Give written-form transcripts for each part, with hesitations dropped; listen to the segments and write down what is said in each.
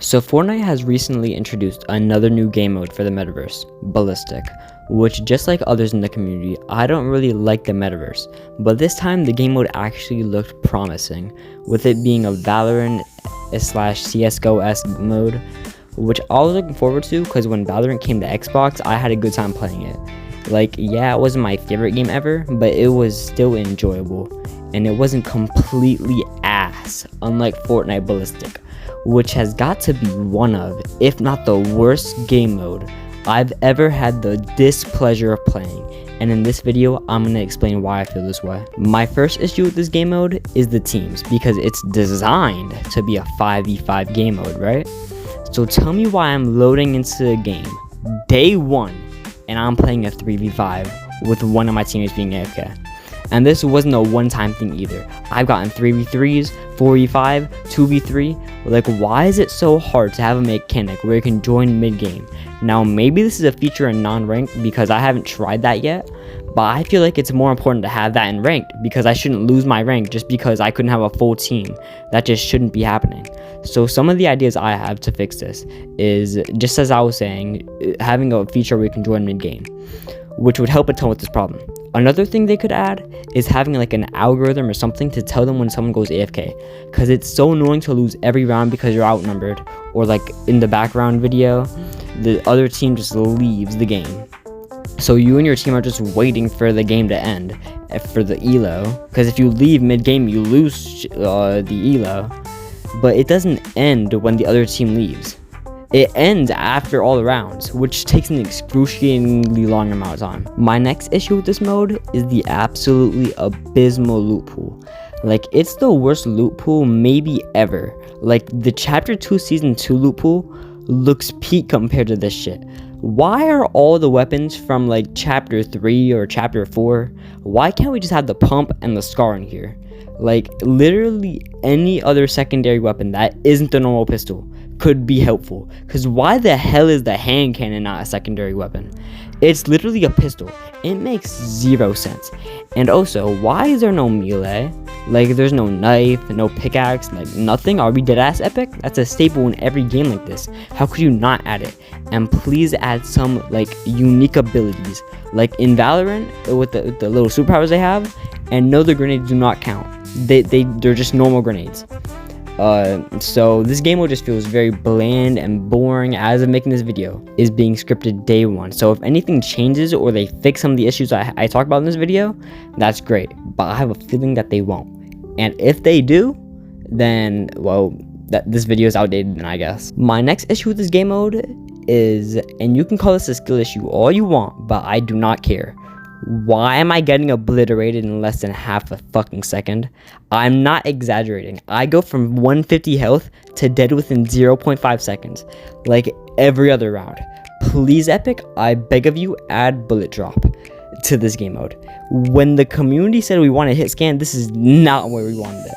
So Fortnite has recently introduced another new game mode for the Metaverse, Ballistic, which just like others in the community, I don't really like the Metaverse, but this time the game mode actually looked promising, with it being a Valorant slash CSGO-esque mode, which I was looking forward to because when Valorant came to Xbox, I had a good time playing it. Like, yeah, it wasn't my favorite game ever, but it was still enjoyable, and it wasn't completely ass, unlike Fortnite Ballistic, which has got to be one of, if not the worst game mode I've ever had the displeasure of playing, and in this video, I'm going to explain why I feel this way. My first issue with this game mode is the teams, because it's designed to be a 5v5 game mode, right? So tell me why I'm loading into the game day one, and I'm playing a 3v5 with one of my teammates being AFK. And this wasn't a one-time thing either. I've gotten 3v3s, 4v5, 2v3. Like, why is it so hard to have a mechanic where you can join mid-game? Now, maybe this is a feature in non-ranked because I haven't tried that yet, but I feel like it's more important to have that in ranked because I shouldn't lose my rank just because I couldn't have a full team. That just shouldn't be happening. So some of the ideas I have to fix this is, just as I was saying, having a feature where you can join mid-game, which would help a ton with this problem. Another thing they could add is having like an algorithm or something to tell them when someone goes AFK, because it's so annoying to lose every round because you're outnumbered, or like in the background video, the other team just leaves the game. So you and your team are just waiting for the game to end, for the elo, because if you leave mid-game, you lose the elo, but it doesn't end when the other team leaves. It ends after all the rounds, which takes an excruciatingly long amount of time. My next issue with this mode is the absolutely abysmal loot pool. Like, it's the worst loot pool maybe ever. Like, the Chapter 2 Season 2 loot pool looks peak compared to this shit. Why are all the weapons from like Chapter 3 or Chapter 4? Why can't we just have the pump and the scar in here? Like, literally any other secondary weapon that isn't the normal pistol could be helpful, because why the hell is the hand cannon not a secondary weapon? It's literally a pistol. It makes zero sense. And also, why is there no melee? Like, there's no knife, no pickaxe, like nothing. Are we deadass epic? That's a staple in every game like this. How could you not add it? And please add some like unique abilities, like in Valorant with the little superpowers they have. And no, the grenades do not count. They're just normal grenades. So this game mode just feels very bland and boring as of making this video. Is being scripted day one. So if anything changes or they fix some of the issues I talked about in this video, that's great. But I have a feeling that they won't. And if they do, then, well, this video is outdated then, I guess. My next issue with this game mode is, and you can call this a skill issue all you want, but I do not care. Why am I getting obliterated in less than half a fucking second? I'm not exaggerating. I go from 150 health to dead within 0.5 seconds, like every other round. Please, Epic, I beg of you, add bullet drop to this game mode. When the community said we want to hit scan, this is not where we wanted it.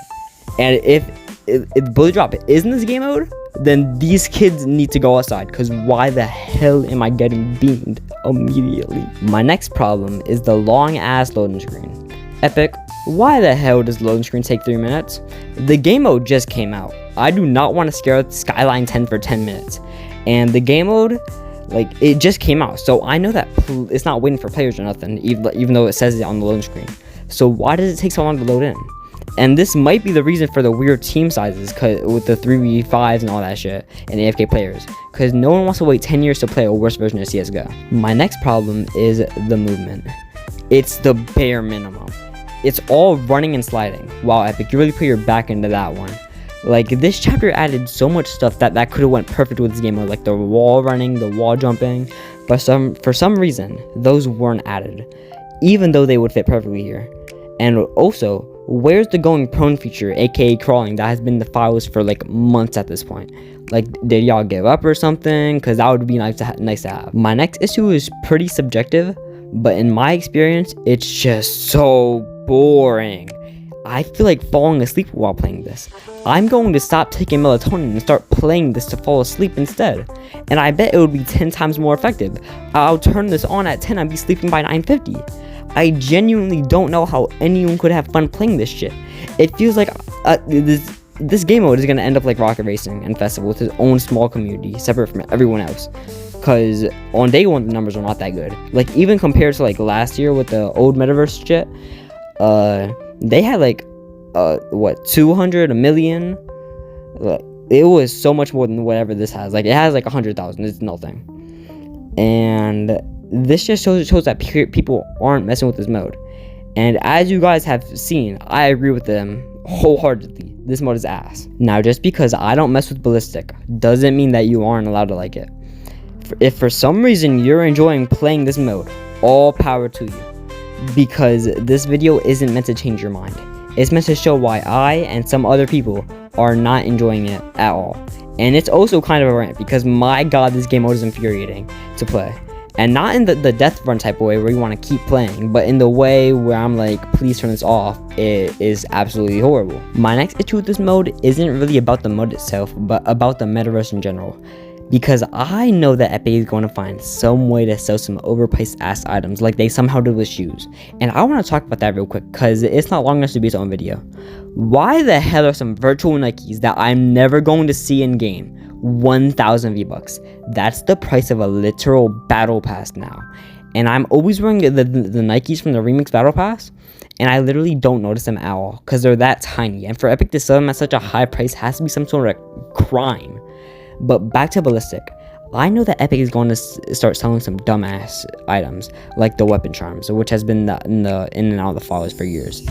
And if bullet drop is in this game mode, then these kids need to go outside, because why the hell am I getting beamed immediately? My next problem is the long ass loading screen. Epic, why the hell does loading screen take 3 minutes? The game mode just came out. I do not want to scare out Skyline 10 for 10 minutes. And the game mode, like, it just came out, so I know that it's not waiting for players or nothing, even though it says it on the loading screen. So why does it take so long to load in? And this might be the reason for the weird team sizes, cause with the 3v5s and all that shit, and AFK players, because no one wants to wait 10 years to play a worse version of CSGO. My next problem is the movement. It's the bare minimum. It's all running and sliding. Wow, Epic, you really put your back into that one. Like, this chapter added so much stuff that could have went perfect with this game mode, like the wall running, the wall jumping, but for some reason, those weren't added, even though they would fit perfectly here. And also, where's the going prone feature, aka crawling, that has been in the files for like months at this point? Like, did y'all give up or something? Because that would be nice to have. My next issue is pretty subjective, but in my experience, it's just so boring. I feel like falling asleep while playing this. I'm going to stop taking melatonin and start playing this to fall asleep instead. And I bet it would be 10 times more effective. I'll turn this on at 10 and be sleeping by 9:50. I genuinely don't know how anyone could have fun playing this shit. It feels like this game mode is gonna end up like Rocket Racing and Festival with its own small community, separate from everyone else. Cause on day one the numbers are not that good. Like even compared to like last year with the old Metaverse shit, they had like 200, a million. Like, it was so much more than whatever this has. Like it has like 100,000. It's nothing. And this just shows that people aren't messing with this mode. And as you guys have seen, I agree with them wholeheartedly. This mode is ass. Now, just because I don't mess with Ballistic doesn't mean that you aren't allowed to like it. If for some reason you're enjoying playing this mode, all power to you. Because this video isn't meant to change your mind. It's meant to show why I and some other people are not enjoying it at all. And it's also kind of a rant because my god, this game mode is infuriating to play. And not in the death run type of way where you want to keep playing, but in the way where I'm like, please turn this off. It is absolutely horrible. My next issue with this mode isn't really about the mode itself, but about the Metaverse in general. Because I know that Epic is going to find some way to sell some overpriced ass items like they somehow did with shoes. And I want to talk about that real quick because it's not long enough to be its own video. Why the hell are some virtual Nikes that I'm never going to see in game 1,000 V-Bucks? That's the price of a literal battle pass now. And I'm always wearing the Nikes from the Remix Battle Pass, and I literally don't notice them at all because they're that tiny. And for Epic to sell them at such a high price has to be some sort of crime. But back to Ballistic. I know that Epic is going to start selling some dumbass items like the weapon charms, which has been in and out of the followers for years.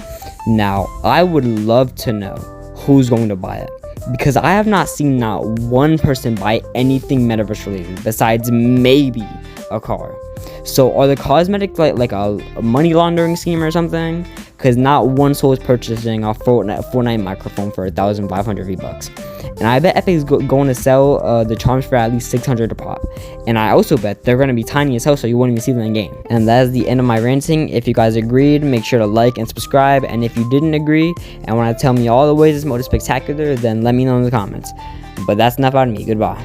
Now, I would love to know who's going to buy it, because I have not seen not one person buy anything Metaverse related besides maybe a car. So are the cosmetics like a money laundering scheme or something? Because not one soul is purchasing a Fortnite microphone for 1,500 V-Bucks. And I bet Epic is going to sell the charms for at least 600 a pop. And I also bet they're going to be tiny as hell, so you won't even see them in game. And that is the end of my ranting. If you guys agreed, make sure to like and subscribe. And if you didn't agree and want to tell me all the ways this mode is spectacular, then let me know in the comments. But that's enough out of me. Goodbye.